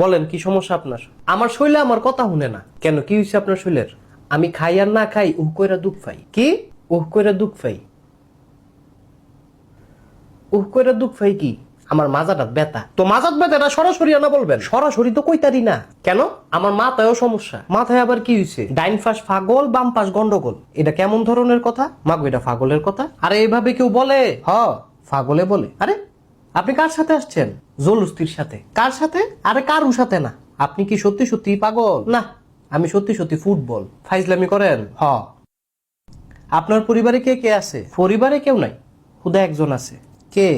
বলেন কি সমস্যা আপনার? আমার শৈলে আমার কথা শুনে না কেন? কি হয়েছে আপনার শৈলের? আমি খাই আর না খাই উহ কইরা দুঃখ পাই। কি উহ কইরা দুঃখ পাই? উহ কইরা দুঃখ পাই কি? আমার মাজাটা ব্যথা। তো মাজাত ব্যথা এটা সরাসরি আনা বলবেন? সরাসরি তো কইতারি না। কেন? আমার মাথায়ও সমস্যা। মাথায় আবার কি হয়েছে? ডাইন পাশ পাগল, বাম পাশ গন্ডগোল। এটা কেমন ধরনের কথা? মাগো এটা পাগলের কথা? আরে এইভাবে কেউ বলে? পাগলে বলে। আরে আপনি কার সাথে আসছেন? জলুস্তির সাথে। কার সাথে? আরে কারু সাথে না। আপনি কি সত্যি সত্যি পাগল? না, আমি সত্যি সত্যি ফুটবল। ফাইজলামি করেন? আপনার পরিবারে কে কে আছে? পরিবারে কেউ নাই, খুদা একজন আছে। কে?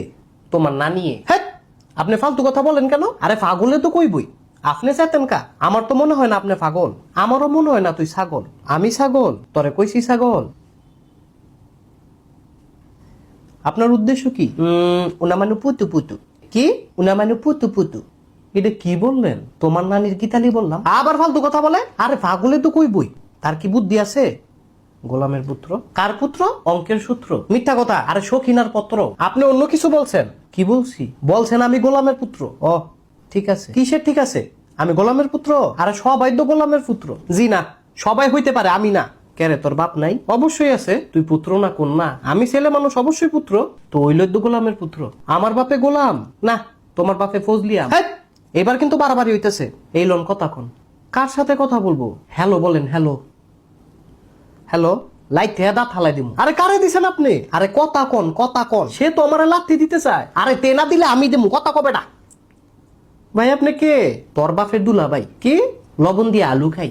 তোমার নানি। হ্যাঁ, আপনি ফালতু কথা বলেন কেন? আরে পাগলে তো কইবই। আপনি চাইতেন কা? আমার তো মনে হয় না আপনি পাগল। আমারও মনে হয় না তুই ছাগল। আমি ছাগল? তরে কইছি ছাগল। আপনার উদ্দেশ্য কি? উনা মানে পুতু পুতু। কি? উনা মানে পুতু পুতু। এটা কি বললেন? তোমার নানির গীতালি বললাম। আবার ফালতু কথা বলে। আরে পাগলে তো কইবই। তার কি বুদ্ধি আছে? গোলামের পুত্র। কার পুত্র? অঙ্কের সূত্র। মিথ্যা কথা। আরে সখিনার পত্র। আপনি অন্য কিছু বলছেন। কি বলছি? বলছেন আমি গোলামের পুত্র। ঠিক আছে। কিসের ঠিক আছে? আমি গোলামের পুত্র? আরে সবাই তো গোলামের পুত্র। জি না, সবাই হইতে পারে, আমি না। কেরে তোর বাপ নাই? অবশ্যই আছে। তুই পুত্র না কন্যা? আমি ছেলে মানুষ, অবশ্যই পুত্র। তো ওই লদ্য গোলামের পুত্র। আমার বাপে গোলাম না, তোমার বাপে ফজলিয়াম। এবার কিন্তু বাড়াবাড়ি হইতেছে। এই লোন কথা কোন? কার সাথে কথা বলবো? হ্যালো বলেন। Hello hello. লাইট থেকে দাঁত হালাই দিব। আরে কারে দিছেন আপনি? আরে কথা কোন, কথা কোন। সে তো আমার লাথি দিতে চায়। আরে তেনা দিলে আমি দেবো, কথা কবে না। ভাই আপনি কে? তোর বাপের দুলা ভাই। কি? লবণ দিয়ে আলু খাই।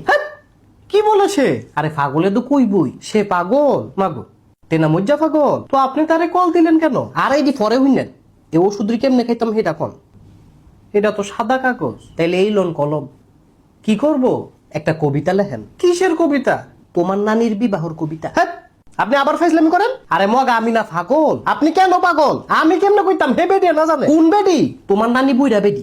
কি বলেছে? আরে পাগলে তো কই বই, সে পাগল। মাগো তেনা মজ্জা পাগল। তো আপনি তারে কল দিলেন কেন? আরে এটি পরে হইলেন। এ ওষুধ কেমনে খাইতাম সেটা কোন? এটা তো সাদা কাগজ। তাইলে এই লোন কলম। কি করব? একটা কবিতা লেখেন। কিসের কবিতা? তোমার নানির বিবাহর কবিতা। আপনি আবার ফাইজলামি করেন? আরে মগা আমি না পাগল। আপনি কেন পাগল? আমি কেমনে কইতাম? হে বেডি না জানে? কোন বেডি? তোমার নানি বুইড়া বেডি।